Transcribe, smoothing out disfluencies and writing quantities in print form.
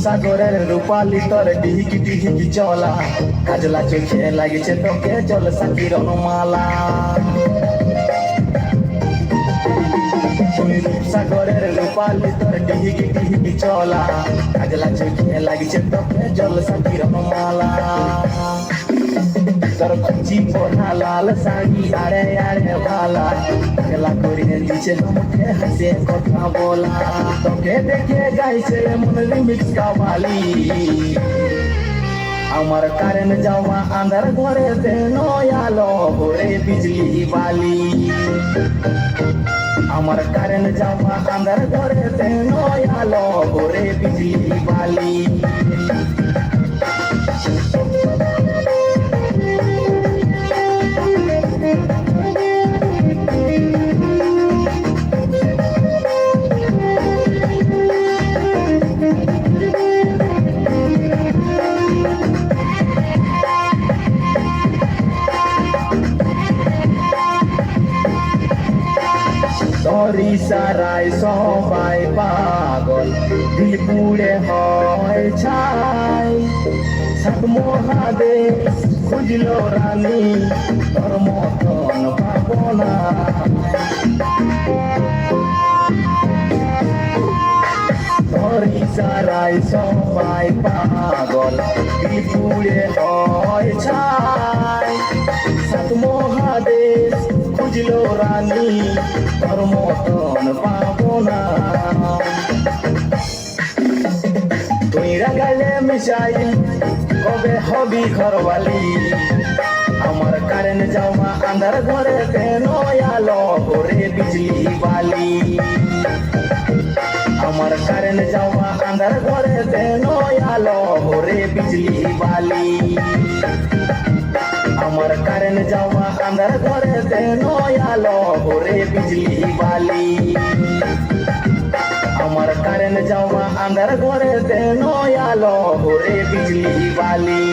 সাগরের রূপালি তোর ডিহিকি ডিহিকি চলা কাজলা চোখে লাগিছে তোকে জলসা কিরণমালা সাগরের রূপালি তোর ডিহিকি ডিহিকি চলা কাজলা চোখে লাগিছে তোকে জলসা কিরণমালা তোর খুঁজি পড়া লাল শাড়ি আরে আরে ভালা খেলা করিয়ে দিছে মুখে হাসে কথা বলা তোকে দেখে গাইছে মন রিমিক্স কাওয়ালি আমার কারেন্ট যাওয়া আন্ধার ঘরে নয়ালো ভরে বিজলি বালি আমার কারেন্ট যাওয়া আন্ধার ঘরে নয়ালো ভরে বিজলি বালি ইশারায় সবাই পাগল দিল পুড়ে হয় ছাই সাত মহাদেশ খুঁজলো রানী তোর মতন পাবো না তোর ইশারায় সবাই পাগল দিল পুড়ে হয় ছাই সাত মহাদেশ খুঁজলো রানী তোর মতন পাবো না তুই রাগাইলে মিশাইল কবে হবি ঘরওয়ালি আমার কারেন্ট যাওয়া আন্ধার ঘরে নয়ালো ভরে বিজলি বালি আমার কারেন্ট যাওয়া আন্ধার ঘরে নয়ালো ভরে বিজলি বালি আমার কারেন্ট যাওয়া আন্ধার ঘরে নয়ালো ভরে বিজলি বালি আমার কারেন্ট যাওয়া আন্ধার ঘরে নয়ালো ভরে বিজলি বালি